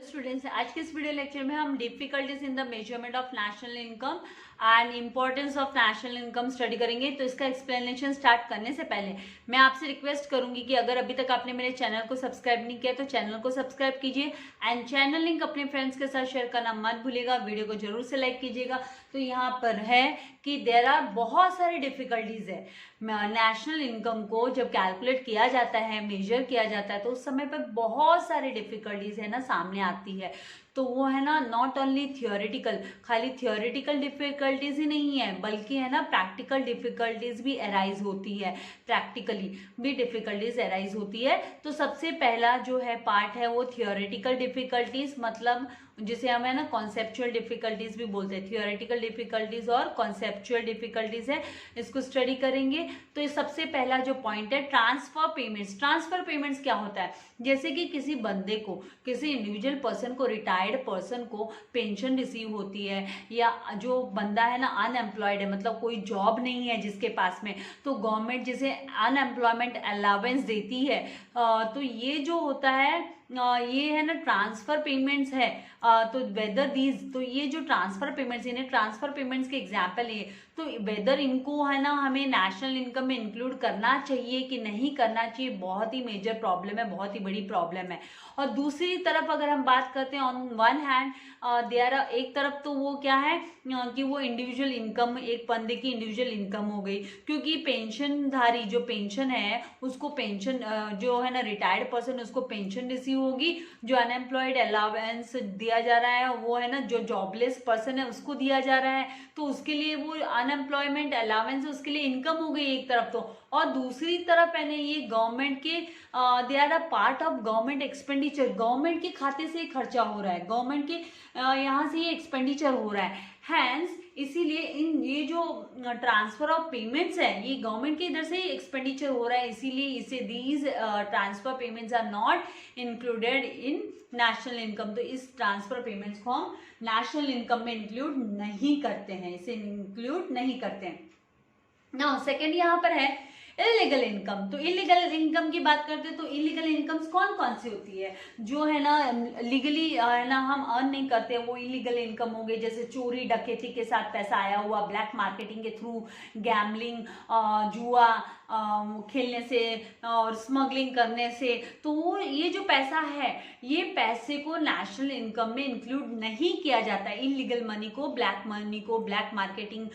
Students, आज के इस वीडियो लेक्चर में हम difficulties in the measurement of national income and importance of national income study करेंगे। तो इसका एक्सप्लेनेशन स्टार्ट करने से पहले मैं आपसे रिक्वेस्ट करूंगी कि अगर अभी तक आपने मेरे चैनल को सब्सक्राइब नहीं किया तो चैनल को सब्सक्राइब कीजिए एंड चैनल लिंक अपने फ्रेंड्स के साथ शेयर करना मत भूलिएगा। वीडियो को जरूर से लाइक कीजिएगा। तो यहाँ पर है कि देयर आर बहुत सारी डिफिकल्टीज है नेशनल इनकम को जब कैलकुलेट किया जाता है, मेजर किया जाता है, तो उस समय पर बहुत सारी डिफिकल्टीज है ना सामने आती है। तो वो है ना नॉट ओनली थियोरेटिकल, खाली थियोरेटिकल डिफिकल्टीज ही नहीं है बल्कि है ना प्रैक्टिकल डिफिकल्टीज भी अराइज होती है, प्रैक्टिकली भी डिफिकल्टीज अराइज होती है। तो सबसे पहला जो है पार्ट है वो थियोरेटिकल डिफिकल्टीज, मतलब जिसे हम है ना कॉन्सेप्चुअल डिफिकल्टीज भी बोलते हैं। थियोरेटिकल डिफिकल्टीज और कॉन्सेप्चुअल डिफिकल्टीज है, इसको स्टडी करेंगे। तो ये सबसे पहला जो पॉइंट है ट्रांसफर पेमेंट्स। ट्रांसफर पेमेंट्स क्या होता है? जैसे कि किसी बंदे को, किसी इंडिविजुअल पर्सन को, रिटायर्ड पर्सन को पेंशन रिसीव होती है, या जो बंदा है ना अनएम्प्लॉयड है, मतलब कोई जॉब नहीं है जिसके पास में, तो गवर्नमेंट जिसे अनएम्प्लॉयमेंट अलाउंस देती है। तो ये जो होता है ये है ना ट्रांसफर पेमेंट्स है। तो वेदर दीज, तो ये जो ट्रांसफर पेमेंट्स, इन्हें ट्रांसफर पेमेंट्स के एग्जाम्पल है। तो वेदर इनको है ना हमें नेशनल इनकम में इंक्लूड करना चाहिए कि नहीं करना चाहिए, बहुत ही मेजर प्रॉब्लम है, बहुत ही बड़ी प्रॉब्लम है। और दूसरी तरफ अगर हम बात करते हैं, ऑन वन हैंड देयर एक तरफ तो वो क्या है कि वो इंडिविजुअल इनकम, एक बंदे की इंडिविजुअल इनकम हो गई, क्योंकि पेंशनधारी जो पेंशन है उसको पेंशन जो है ना रिटायर्ड पर्सन उसको पेंशन रिसीव होगी, जो अनएम्प्लॉयड अलाउंस दिया जा रहा है वो है ना जो जॉबलेस पर्सन है उसको दिया जा रहा है, तो उसके लिए वो अनएम्प्लॉयमेंट अलाउंस उसके लिए इनकम हो गई एक तरफ। तो और दूसरी तरफ है ना ये गवर्नमेंट के they are a part of government expenditure, government के खाते से खर्चा हो रहा है, गवर्नमेंट के यहाँ से ये एक्सपेंडिचर हो रहा है। हैंस इसीलिए इन ये जो ट्रांसफर ऑफ पेमेंट्स है ये गवर्नमेंट के इधर से एक्सपेंडिचर हो रहा है, इसीलिए इसे these transfer payments are not included in national income. तो इस ट्रांसफर पेमेंट्स को हम नेशनल इनकम में इंक्लूड नहीं करते हैं, इसे इंक्लूड नहीं करते हैं। नाउ सेकेंड यहाँ पर है इलीगल इनकम। तो इलीगल इनकम की बात करते हैं तो इलीगल इनकम्स कौन कौन सी होती है? जो है ना लीगली है ना हम अर्न नहीं करते वो इलीगल इनकम हो गई, जैसे चोरी डकैती के साथ पैसा आया हुआ, ब्लैक मार्केटिंग के थ्रू, गैम्बलिंग, जुआ खेलने से और स्मगलिंग करने से। तो वो ये जो पैसा है ये पैसे को नेशनल इनकम में इंक्लूड नहीं किया जाता। इलीगल मनी को, ब्लैक मनी को, ब्लैक मार्केटिंग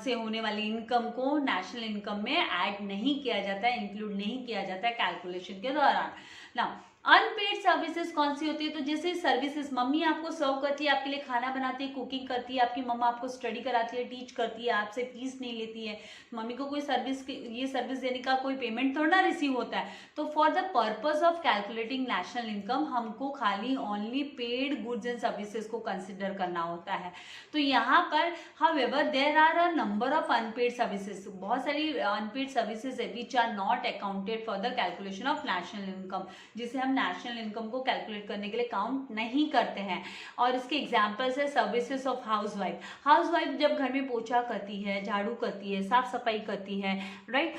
से होने वाली इनकम को नेशनल इनकम में ऐड नहीं किया जाता है, इंक्लूड नहीं किया जाता है कैलकुलेशन के दौरान। ना अनपेड सर्विसेज कौन सी होती है? तो जैसे सर्विसेज, मम्मी आपको सर्व करती है, आपके लिए खाना बनाती है, कुकिंग करती है, आपकी मम्मा आपको स्टडी कराती है, टीच करती है, आपसे फीस नहीं लेती है, मम्मी को कोई सर्विस, ये सर्विस देने का कोई पेमेंट थोड़ा ना रिसीव होता है। तो for the purpose of calculating national income हमको खाली only paid goods and services को कंसिडर करना होता है। तो यहाँ पर however there are a number of unpaid services, बहुत सारी अनपेड सर्विसेज है which are not accounted for the calculation of national income, जिसे हम नेशनल इनकम को कैलकुलेट करने के लिए काउंट नहीं करते हैं। और इसके एग्जांपल्स है सर्विसेज ऑफ हाउसवाइफ। हाउसवाइफ जब घर में पोछा करती है, झाड़ू करती है, साफ सफाई करती है, राइट,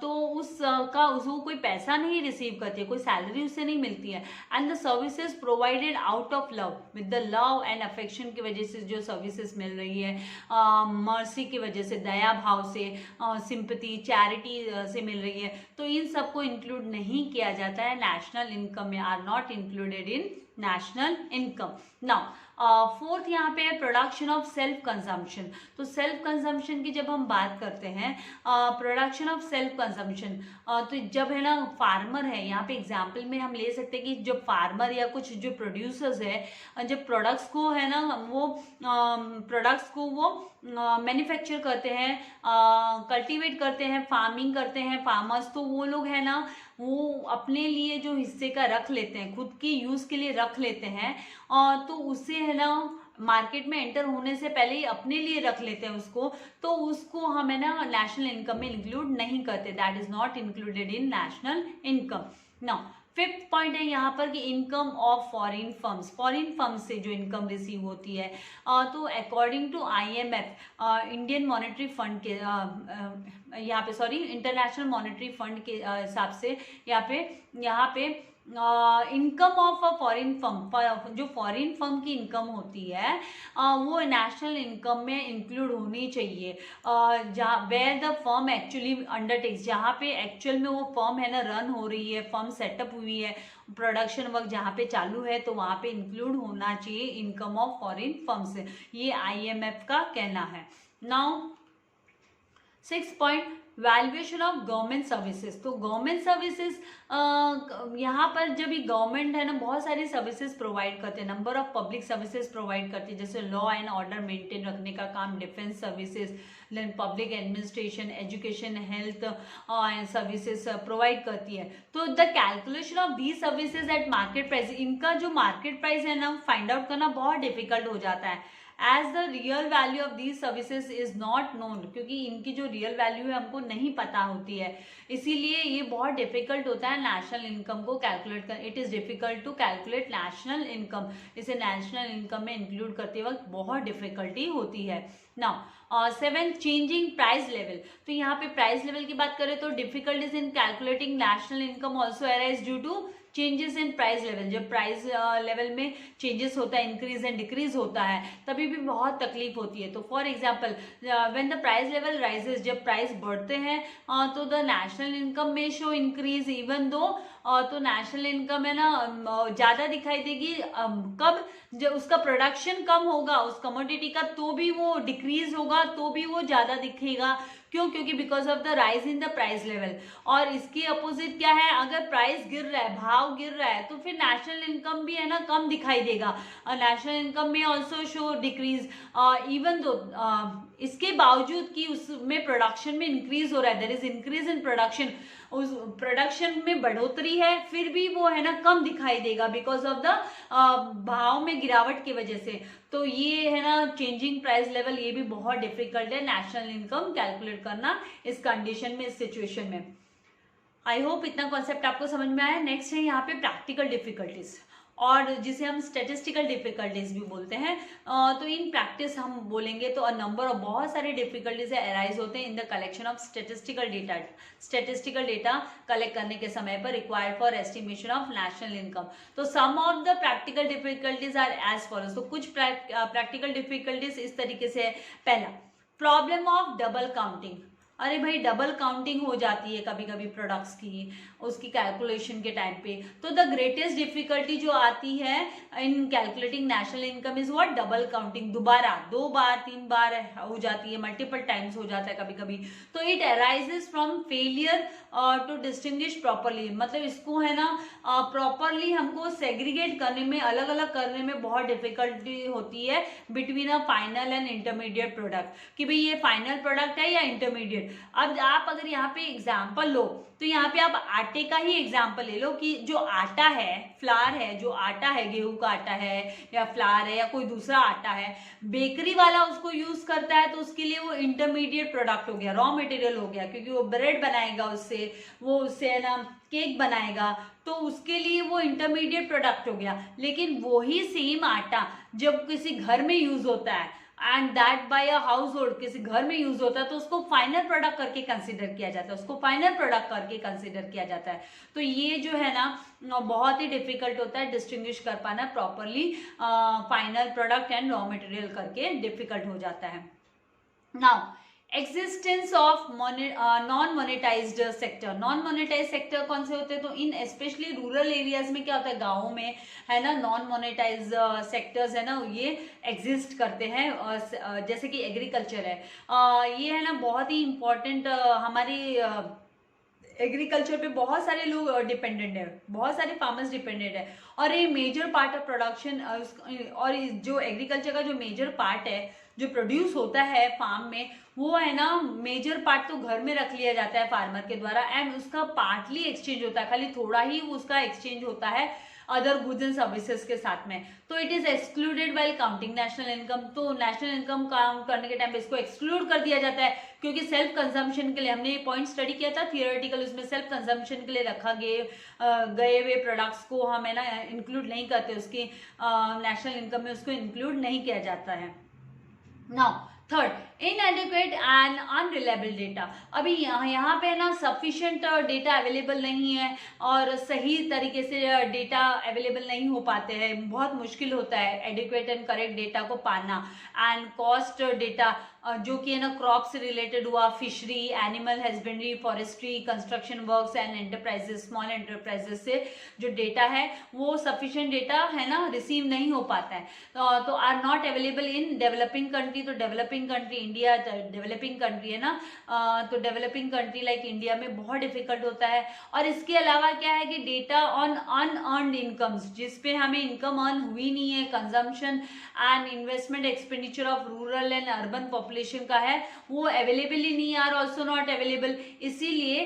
तो उसको कोई पैसा नहीं रिसीव करती है, कोई सैलरी उससे नहीं मिलती है। And the services provided out of love, with the love and affection की वजह से जो सर्विसेज मिल रही है, मर्सी की वजह से, दया भाव से, सिंपैथी, चैरिटी से मिल रही है, तो इन सबको इंक्लूड नहीं किया जाता है नेशनल इनकम में, are not included in national income. Now fourth यहाँ पे है प्रोडक्शन ऑफ सेल्फ कंजम्पशन। तो सेल्फ कंजम्पशन की जब हम बात करते हैं, प्रोडक्शन ऑफ सेल्फ कंजम्पशन, तो जब है ना फार्मर है, यहाँ पे एग्जाम्पल में हम ले सकते हैं कि जब फार्मर या कुछ जो प्रोड्यूसर्स है जब प्रोडक्ट्स को है ना वो प्रोडक्ट्स को वो मैन्युफैक्चर करते हैं, कल्टीवेट करते हैं, फार्मिंग करते हैं फार्मर्स, तो वो लोग है ना वो अपने लिए जो हिस्से का रख लेते हैं, खुद की यूज के लिए रख लेते हैं, और तो उससे है ना मार्केट में एंटर होने से पहले ही अपने लिए रख लेते हैं उसको, तो उसको हम है ना नेशनल इनकम में इंक्लूड नहीं करते, that is not included in national income. Now fifth point है यहाँ पर कि income of foreign firms, foreign firms से जो इनकम रिसीव होती है, तो according to IMF, Indian monetary fund के यहाँ पे, सॉरी, इंटरनेशनल मॉनेटरी फंड के हिसाब से यहाँ पे income of a foreign firm, जो फॉरेन फर्म की इनकम होती है वो नेशनल इनकम में इंक्लूड होनी चाहिए, जहाँ where the firm actually undertakes, जहाँ पे एक्चुअल में वो फर्म है ना रन हो रही है, फर्म सेटअप हुई है, प्रोडक्शन वर्क जहाँ पे चालू है, तो वहाँ पे इंक्लूड होना चाहिए इनकम ऑफ फॉरेन फर्म से, ये IMF का कहना है। Now 6 point valuation of government services. तो गवर्नमेंट सर्विसेज यहाँ पर जब ये गवर्नमेंट है ना बहुत सारी सर्विसेज प्रोवाइड करते हैं, number of public services provide करती है, जैसे लॉ एंड ऑर्डर मेंटेन रखने का काम, defence services, then public administration, education, health services provide करती है। तो the calculation of the services at market price, इनका जो मार्केट प्राइस है ना फाइंड आउट करना बहुत डिफिकल्ट हो जाता है, as the real value of these services is not known, क्योंकि इनकी जो रियल वैल्यू है हमको नहीं पता होती है, इसीलिए ये बहुत डिफिकल्ट होता है नेशनल इनकम को कैलकुलेट कर। It is difficult to calculate national income, इसे नेशनल इनकम में इंक्लूड करते वक्त बहुत डिफिकल्टी होती है। Now 7 changing price level. तो यहाँ पे प्राइस लेवल की बात करें तो difficulties in calculating national income also arise due to changes in price level. जब प्राइस लेवल में चेंजेस होता है, इंक्रीज एंड डिक्रीज होता है, तभी भी बहुत तकलीफ होती है। तो for example when the price level rises, जब प्राइस बढ़ते हैं तो द नेशनल इनकम में शो इंक्रीज इवन दो, तो नेशनल इनकम है ना ज़्यादा दिखाई देगी कब, जब उसका प्रोडक्शन कम होगा उस कमोडिटी का, तो भी वो डिक्रीज होगा, तो भी वो ज़्यादा दिखेगा। क्यों? क्योंकि because of the rise in the price level. और इसकी अपोजिट क्या है, अगर प्राइस गिर रहा है, भाव गिर रहा है, तो फिर नेशनल इनकम भी है ना कम दिखाई देगा, नेशनल इनकम में also show decrease even though, इसके बावजूद कि उसमें प्रोडक्शन में इंक्रीज हो रहा है, there is increase in production, उस प्रोडक्शन में बढ़ोतरी है, फिर भी वो है ना कम दिखाई देगा बिकॉज ऑफ द भाव में गिरावट की वजह से। तो ये है ना चेंजिंग प्राइस लेवल, ये भी बहुत डिफिकल्ट है नेशनल इनकम कैलकुलेट करना इस कंडीशन में, इस सिचुएशन में। आई होप इतना कॉन्सेप्ट आपको समझ में आया। नेक्स्ट है यहाँ पे प्रैक्टिकल डिफिकल्टीज, और जिसे हम स्टेटिस्टिकल डिफिकल्टीज भी बोलते हैं। तो इन प्रैक्टिस हम बोलेंगे तो नंबर ऑफ बहुत सारे डिफिकल्टीज अराइज होते हैं in the collection of statistical data. Statistical data collect करने के समय पर required for estimation of national income. तो some of the practical difficulties are as follows. तो कुछ प्रैक्टिकल डिफिकल्टीज इस तरीके से है। पहला, प्रॉब्लम ऑफ डबल काउंटिंग। अरे भाई डबल काउंटिंग हो जाती है कभी कभी प्रोडक्ट्स की, उसकी कैलकुलेशन के टाइम पे। तो द ग्रेटेस्ट डिफिकल्टी जो आती है इन calculating national income is what, double counting. दोबारा 2 बार 3 बार हो जाती है, मल्टीपल टाइम्स हो जाता है कभी कभी। तो it arises from failure to distinguish properly, मतलब इसको है ना प्रॉपरली हमको सेग्रीगेट करने में, अलग अलग करने में बहुत डिफिकल्टी होती है between a final and intermediate product, कि भाई ये फाइनल प्रोडक्ट है या इंटरमीडिएट। अब आप अगर यहाँ पे एग्जाम्पल लो तो यहाँ पे आप आटे का ही एग्जाम्पल ले लो, कि जो आटा है, फ्लावर है, जो आटा है, गेहूं का आटा है या फ्लावर है या कोई दूसरा आटा है, बेकरी वाला उसको यूज करता है, तो उसके लिए वो इंटरमीडिएट प्रोडक्ट हो गया, रॉ मटेरियल हो गया, क्योंकि वो ब्रेड बनाएगा उससे, वो उससे है ना केक बनाएगा, तो उसके लिए वो इंटरमीडिएट प्रोडक्ट हो गया। लेकिन वही सेम आटा जब किसी घर में यूज होता है, and that bye a house hold, किसी घर में यूज होता है, तो उसको फाइनल प्रोडक्ट करके कंसीडर किया जाता है, उसको फाइनल प्रोडक्ट करके कंसीडर किया जाता है। तो ये जो है ना बहुत ही डिफिकल्ट होता है डिस्टिंग्विश कर पाना properly, final product and raw material करके डिफिकल्ट हो जाता है। Now existence of non monetized sector. Non monetize sector कौन से होते हैं, तो इन स्पेशली रूरल एरियाज में क्या होता है, गाँव में है ना नॉन मोनेटाइज सेक्टर्स है ना ये एग्जिस्ट करते हैं, जैसे कि एग्रीकल्चर है, ये है ना बहुत ही इम्पोर्टेंट, हमारी एग्रीकल्चर पे बहुत सारे लोग डिपेंडेंट है, बहुत सारे फार्मर्स डिपेंडेंट है, और ये मेजर पार्ट ऑफ प्रोडक्शन, और जो एग्रीकल्चर का जो मेजर पार्ट है जो प्रोड्यूस होता है फार्म में, वो है ना मेजर पार्ट तो घर में रख लिया जाता है फार्मर के द्वारा, एंड उसका पार्टली एक्सचेंज होता है, खाली थोड़ा ही उसका एक्सचेंज होता है अदर गुड्स एंड सर्विसेज के साथ में। तो it is excluded while counting national income. तो नेशनल इनकम काउंट करने के टाइम पे इसको एक्सक्लूड कर दिया जाता है, क्योंकि सेल्फ कंजम्पशन के लिए, हमने ये पॉइंट स्टडी किया था थियोरेटिकल, उसमें सेल्फ कंजम्पशन के लिए रखा गए हुए प्रोडक्ट्स को हम है ना इंक्लूड नहीं करते, उसकी नेशनल इनकम में उसको इंक्लूड नहीं किया जाता है। Now third, इनएडिक्वेट and unreliable data. अभी यहाँ पे ना सफिशिएंट डेटा अवेलेबल नहीं है और सही तरीके से डेटा अवेलेबल नहीं हो पाते हैं, बहुत मुश्किल होता है एडिक्वेट एंड करेक्ट डेटा को पाना। एंड कॉस्ट डेटा जो कि है ना क्रॉप से रिलेटेड हुआ, fishery, animal husbandry, forestry, construction works and enterprises, small enterprises से जो डेटा है वो सफिशिएंट डेटा है ना रिसीव नहीं हो पाता है, तो are not available in developing country. तो developing country, India developing country है ना, तो डेवलपिंग कंट्री लाइक इंडिया में बहुत डिफिकल्ट होता है। और इसके अलावा क्या है कि डेटा ऑन अनअर्न्ड इनकम्स, जिसपे हमें इनकम अर्न हुई नहीं है, consumption and investment expenditure of rural and urban population का है, वो अवेलेबल ही नहीं, आर ऑल्सो नॉट अवेलेबल। इसीलिए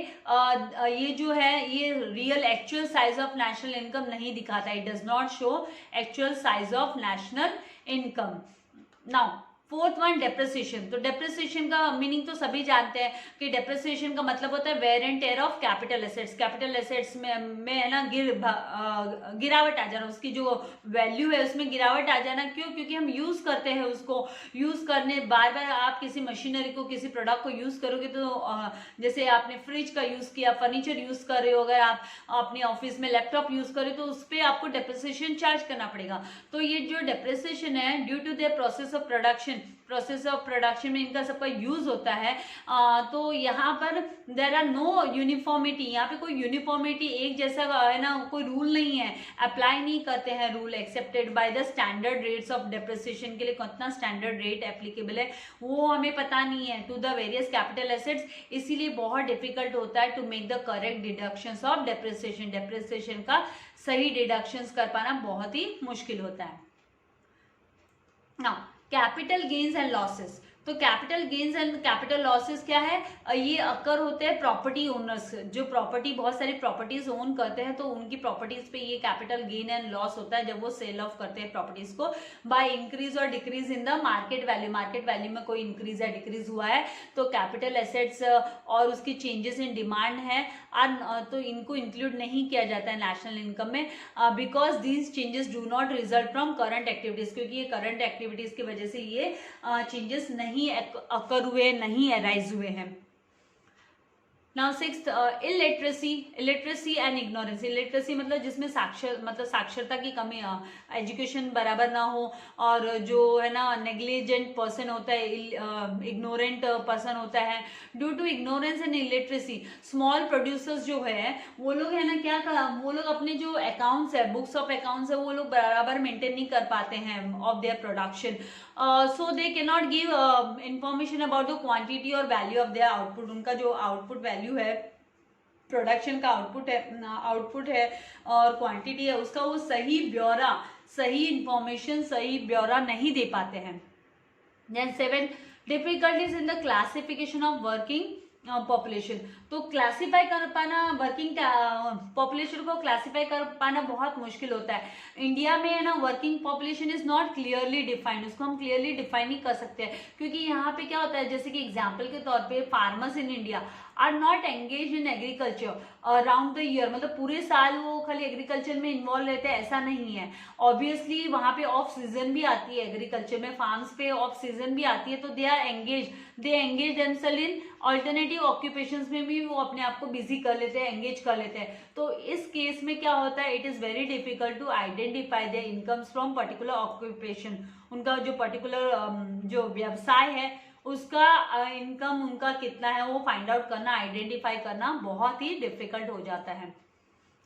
ये जो है ये real actual size of national income नहीं दिखाता, it does not show actual size of national income. Now fourth one, depreciation. तो डेप्रिसिएशन का मीनिंग तो सभी जानते हैं कि डेप्रिसिएशन का मतलब होता है wear and tear of capital assets. Capital assets में है ना गिरावट आ जाना, उसकी जो वैल्यू है उसमें गिरावट आ जाना। क्यों? क्योंकि हम यूज करते हैं उसको, यूज करने बार बार आप किसी मशीनरी को, किसी प्रोडक्ट को यूज करोगे तो जैसे आपने फ्रिज का यूज किया, फर्नीचर यूज कर रहे हो, अगर आप अपने ऑफिस में लैपटॉप यूज कर रहे हो तो उस पर आपको डेप्रिसिएशन चार्ज करना पड़ेगा। तो ये जो डेप्रिसिएशन है due to their process of production में इनका सबका यूज होता है। तो यहाँ पर देर आर नो यूनिफॉर्मिटी, यहाँ पे कोई यूनिफॉर्मिटी एक जैसा है ना कोई रूल नहीं है, अप्लाई नहीं करते हैं rule accepted by the standard rates of depreciation. के लिए कितना स्टैंडर्ड रेट एप्लीकेबल है वो हमें पता नहीं है to the various capital assets, इसीलिए बहुत डिफिकल्ट होता है to make the correct deductions of depreciation. Depreciation का सही डिडक्शंस कर पाना बहुत ही मुश्किल होता है। Now capital gains and losses. तो capital gains and capital losses क्या है? ये अकर होते हैं प्रॉपर्टी ओनर्स, जो प्रॉपर्टी बहुत सारी प्रॉपर्टीज ओन करते हैं तो उनकी प्रॉपर्टीज पे ये कैपिटल गेन एंड लॉस होता है जब वो सेल ऑफ करते हैं प्रॉपर्टीज को बाय इंक्रीज और decrease in the market value. Market value में कोई इंक्रीज या डिक्रीज हुआ है तो कैपिटल एसेट्स और उसकी चेंजेस इन डिमांड है तो इनको इंक्लूड नहीं किया जाता है नेशनल इनकम में, because these changes do not result from current activities, क्योंकि ये करंट एक्टिविटीज की वजह से ये चेंजेस नहीं अकर हुए, नहीं अराइज हुए हैं। Now sixth, illiteracy and ignorance. Illiteracy मतलब जिसमें साक्षरता की कमी, एजुकेशन बराबर ना हो, और जो है ना नेग्लिजेंट पर्सन होता है, इग्नोरेंट पर्सन होता है। Due to ignorance and illiteracy small producers जो है वो लोग है ना क्या वो लोग अपने जो अकाउंट्स है, बुक्स ऑफ अकाउंट्स है, वो लोग बराबर मेंटेन नहीं कर पाते हैं of their production, so they can not give information about the quantity और वैल्यू ऑफ देयर आउटपुट। उनका जो आउटपुट वैल्यू है, प्रोडक्शन का आउटपुट है और क्वांटिटी है, उसका वो सही ब्यौरा, सही इंफॉर्मेशन, सही ब्यौरा नहीं दे पाते हैं। Then 7, difficulties in the classification of working population. तो क्लासीफाई कर पाना, वर्किंग पॉपुलेशन को क्लासीफाई कर पाना बहुत मुश्किल होता है। इंडिया में है ना working population is not clearly defined, उसको हम क्लियरली डिफाइन नहीं कर सकते हैं, क्योंकि यहाँ पे क्या होता है, जैसे कि एग्जाम्पल के तौर पे farmers in India are not engage in agriculture around the year, मतलब पूरे साल वो खाली एग्रीकल्चर में इन्वॉल्व रहते हैं, ऐसा नहीं है। ऑब्वियसली वहाँ पे ऑफ सीजन भी आती है, एग्रीकल्चर में फार्म्स पे ऑफ सीजन भी आती है, तो they engage themselves in alternative occupations में भी वो अपने आप को बिजी कर लेते हैं, एंगेज कर लेते हैं। तो इस केस में क्या होता है, it is very difficult to identify their incomes from particular occupation. उनका जो पर्टिकुलर जो व्यवसाय है उसका इनकम उनका कितना है वो फाइंड आउट करना, आइडेंटिफाई करना बहुत ही डिफिकल्ट हो जाता है।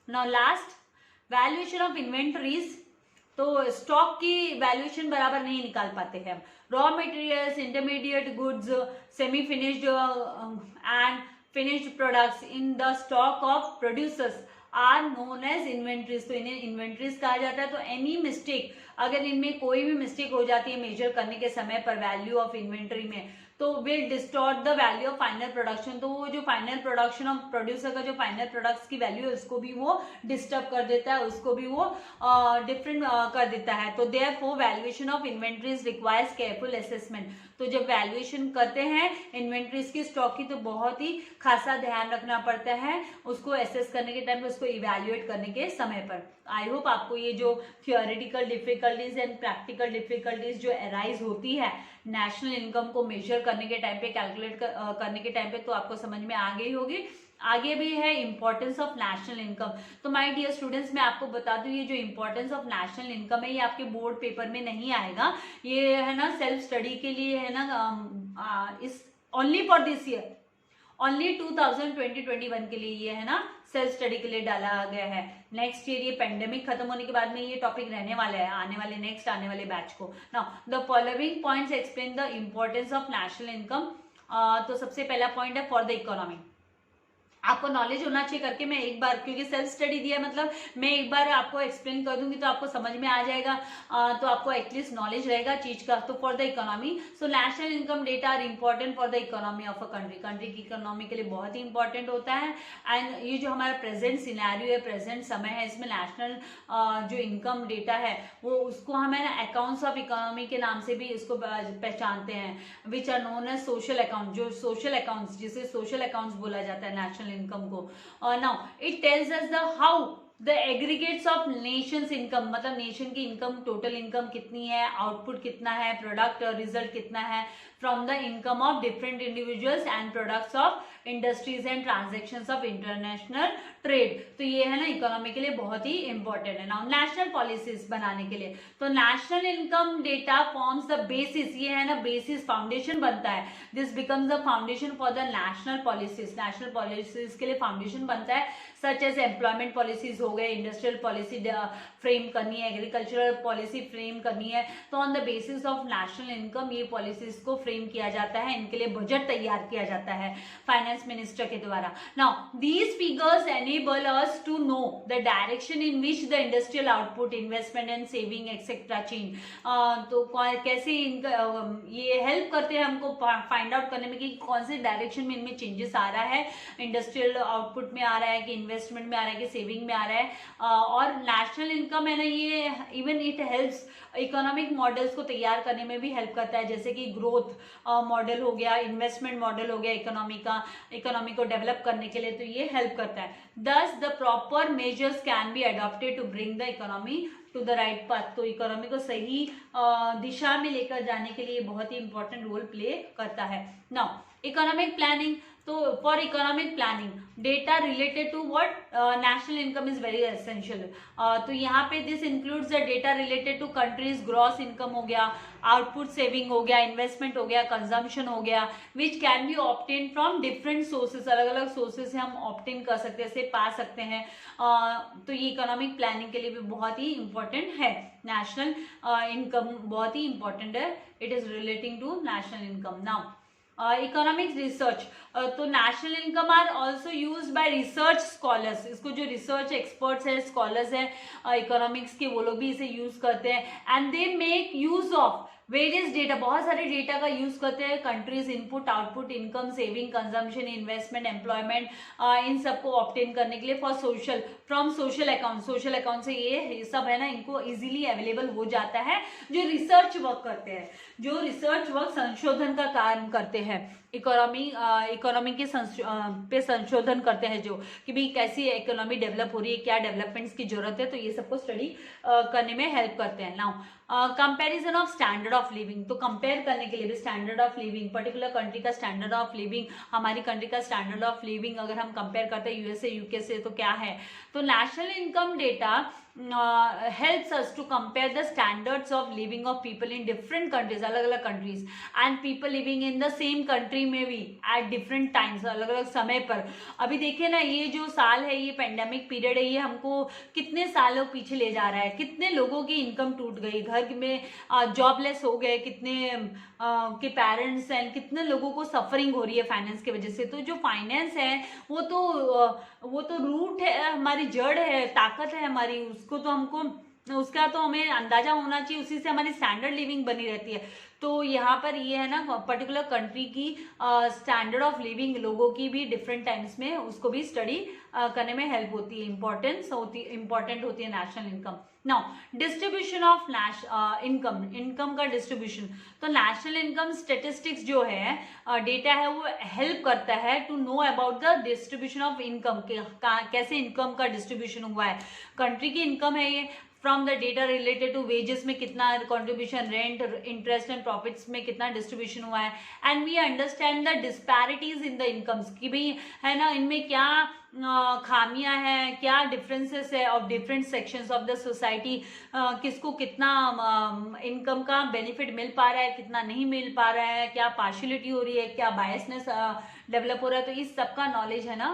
Now last, valuation of inventories. तो स्टॉक की वैल्यूएशन बराबर नहीं निकाल पाते हैं। Raw materials, intermediate goods, semi finished and finished products in the stock of producers are known as inventories. तो इन्हें इन्वेंट्रीज कहा जाता है। तो एनी मिस्टेक, अगर इनमें कोई भी मिस्टेक हो जाती है मेजर करने के समय पर वैल्यू ऑफ इन्वेंट्री में, तो will distort the value of final production. तो वो जो फाइनल प्रोडक्शन ऑफ प्रोड्यूसर का जो फाइनल प्रोडक्ट्स की वैल्यू है उसको भी वो डिस्टर्ब कर देता है, उसको भी वो डिफरेंट कर देता है। तो therefore valuation of inventories requires careful assessment. तो जब वैल्यूएशन करते हैं इन्वेंट्रीज की, स्टॉक की, तो बहुत ही खासा ध्यान रखना पड़ता है उसको एसेस करने के टाइम पे, उसको इवैल्यूएट करने के समय पर। आई होप आपको ये जो theoretical difficulties and practical difficulties जो अराइज होती है नेशनल इनकम को मेजर करने के टाइम पे, कैलकुलेट करने के टाइम पे, तो आपको समझ में आ गई होगी। आगे भी है इंपॉर्टेंस ऑफ नेशनल इनकम। तो माय डियर स्टूडेंट्स, मैं आपको बता दूं ये जो इंपॉर्टेंस ऑफ नेशनल इनकम है ये आपके बोर्ड पेपर में नहीं आएगा, ये है ना सेल्फ स्टडी के लिए है ना, इस only for this year, only 2020-21 के लिए ये है ना सेल्फ स्टडी के लिए डाला गया है। नेक्स्ट ईयर ये पेंडेमिक खत्म होने के बाद में ये टॉपिक रहने वाला है आने वाले बैच को। Now the following points explain the importance of national income. तो सबसे पहला पॉइंट है फॉर द इकोनॉमी। आपको नॉलेज होना चाहिए करके मैं एक बार, क्योंकि सेल्फ स्टडी दिया मतलब मैं एक बार आपको एक्सप्लेन कर दूंगी तो आपको समझ में आ जाएगा, तो आपको एटलीस्ट नॉलेज रहेगा चीज का। तो for the economy, so national income data are important for the economy of a country. Country की इकोनॉमी के लिए बहुत ही इंपॉर्टेंट होता है। एंड ये जो हमारा प्रेजेंट सिनेरियो है, प्रेजेंट समय है, इसमें नेशनल जो इनकम डेटा है वो उसको हम है ना अकाउंट्स ऑफ इकोनॉमी के नाम से भी इसको पहचानते हैं, which are known as social account. जो सोशल अकाउंट्स, जिसे सोशल अकाउंट्स बोला जाता है नेशनल इनकम को। Now it tells us the how the aggregates of nations income, मतलब नेशन की इनकम, टोटल इनकम कितनी है, आउटपुट कितना है, प्रोडक्ट और रिजल्ट कितना है from the income of different individuals and products of industries and transactions of international trade. तो ये है ना इकोनॉमी के लिए बहुत ही इंपॉर्टेंट है। नाउ नेशनल पॉलिसीज बनाने के लिए, तो national income data forms the basis, ये है ना बेसिस, फाउंडेशन बनता है। This becomes the foundation for the national policies. National policies के लिए फाउंडेशन बनता है, सच एज एम्प्लॉयमेंट पॉलिसीज हो गए, इंडस्ट्रियल पॉलिसी फ्रेम करनी है, एग्रीकल्चरल पॉलिसी फ्रेम करनी है, तो on the basis of national income ये पॉलिसीज को फ्रेम किया जाता है, इनके लिए बजट तैयार किया जाता है फाइनेंस मिनिस्टर के द्वारा। Now these figures enable us to know the direction in which the industrial output, investment and saving etcetera change. तो कैसे ये हेल्प करते हैं हमको फाइंड आउट करने में कि कौन से डायरेक्शन में इनमें चेंजेस आ रहा है, इंडस्ट्रियल आउटपुट में आ रहा है कि इन्वेस्टमेंट में आ रहा है कि सेविंग में आ रहा है। और नेशनल इनकम है ना, ये even it helps economic models को तैयार करने में भी हेल्प करता है, जैसे कि ग्रोथ मॉडल हो गया, इन्वेस्टमेंट मॉडल हो गया इकोनॉमी को डेवलप करने के लिए, तो ये हेल्प करता है। Thus the proper measures can be adopted to bring the economy to the right path. तो इकोनॉमी को सही दिशा में लेकर जाने के लिए बहुत ही इंपॉर्टेंट रोल प्ले करता है। नाउ इकोनॉमिक प्लानिंग, तो for economic planning data related to what national income is very essential. तो यहाँ पे this includes the data related to countries gross income हो गया, आउटपुट सेविंग हो गया, इन्वेस्टमेंट हो गया, कंजम्पशन हो गया, which can be obtain from different sources. अलग अलग सोर्सेज से हम ऑब्टेन कर सकते हैं, से पा सकते हैं। तो ये इकोनॉमिक प्लानिंग के लिए भी बहुत ही इंपॉर्टेंट है। नेशनल इनकम बहुत ही इंपॉर्टेंट है, it is relating to national income. Now economics research, तो national income are also use by research scholars. इसको जो रिसर्च एक्सपर्ट्स है, स्कॉलर्स है इकोनॉमिक्स के, वो लोग भी इसे यूज करते हैं। And they make use of various data, बहुत सारे डेटा का यूज करते हैं countries input, output, income, saving, consumption, investment, employment, इन सबको ऑब्टेन करने के लिए for social, from social account. Social account से ये सब है ना इनको इजीली अवेलेबल हो जाता है जो रिसर्च वर्क करते हैं, जो रिसर्च वर्क संशोधन का काम करते हैं, इकोनॉमी के पे संशोधन करते हैं, जो कि भाई कैसी इकोनॉमी डेवलप हो रही है, क्या डेवलपमेंट्स की जरूरत है, तो ये सबको स्टडी करने में हेल्प करते हैं। Now comparison of standard of living, तो कंपेयर करने के लिए भी standard of living, particular country का स्टैंडर्ड ऑफ लिविंग, हमारी कंट्री का स्टैंडर्ड ऑफ लिविंग अगर हम कंपेयर करते हैं यूएसए यूके से, तो क्या है। तो national income data helps us to compare the standards of living of people in different countries, अलग अलग countries, and people living in the same country में भी at different times, अलग अलग समय पर। अभी देखिए ना, ये जो साल है, ये पेंडेमिक पीरियड है, ये हमको कितने सालों पीछे ले जा रहा है, कितने लोगों की इनकम टूट गई, घर में जॉबलेस हो गए, कितने के पेरेंट्स हैं, कितने लोगों को सफरिंग हो रही है फाइनेंस की वजह से। तो जो फाइनेंस है वो तो रूट है, हमारी जड़ है, ताकत है हमारी, उसको तो हमको उसका तो हमें अंदाजा होना चाहिए, उसी से हमारी स्टैंडर्ड लिविंग बनी रहती है। तो यहाँ पर ये है ना पर्टिकुलर कंट्री की स्टैंडर्ड ऑफ लिविंग लोगों की भी डिफरेंट टाइम्स में उसको भी स्टडी करने में हेल्प होती है, इंपॉर्टेंट होती है national income. Now distribution of income का डिस्ट्रीब्यूशन, तो नेशनल इनकम स्टेटिस्टिक्स जो है डेटा है वो हेल्प करता है to know about the distribution of income, कैसे इनकम का डिस्ट्रीब्यूशन हुआ है। कंट्री की इनकम है ये, from the data related to wages में कितना contribution, rent, interest and profits में कितना डिस्ट्रीब्यूशन हुआ है, and we understand the disparities in the incomes कि भाई है ना इनमें क्या खामियां हैं, क्या डिफरेंसेस है of different sections of the society, किसको कितना इनकम का बेनिफिट मिल पा रहा है, कितना नहीं मिल पा रहा है, क्या पार्शियलिटी हो रही है, क्या बायसनेस डेवलप हो रहा है। तो इस सब का नॉलेज है ना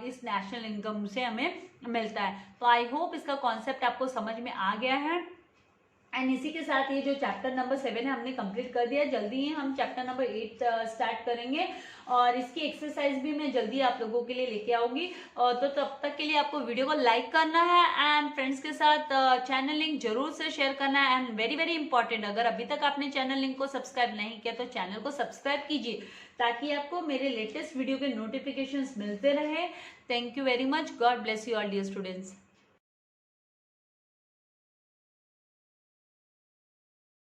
इस नेशनल इनकम से हमें मिलता है। तो आई होप इसका कॉन्सेप्ट आपको समझ में आ गया है। एंड इसी के साथ ये जो चैप्टर नंबर 7 है हमने कंप्लीट कर दिया। जल्दी ही हम चैप्टर नंबर 8 स्टार्ट करेंगे और इसकी एक्सरसाइज भी मैं जल्दी आप लोगों के लिए लेके आऊंगी। तो तब तक के लिए आपको वीडियो को लाइक करना है एंड फ्रेंड्स के साथ चैनल लिंक जरूर से शेयर करना है। एंड वेरी वेरी इंपॉर्टेंट, अगर अभी तक आपने चैनल लिंक को सब्सक्राइब नहीं किया तो चैनल को सब्सक्राइब कीजिए ताकि आपको मेरे लेटेस्ट वीडियो के नोटिफिकेशंस मिलते रहे। Thank you very much. God bless you all dear students.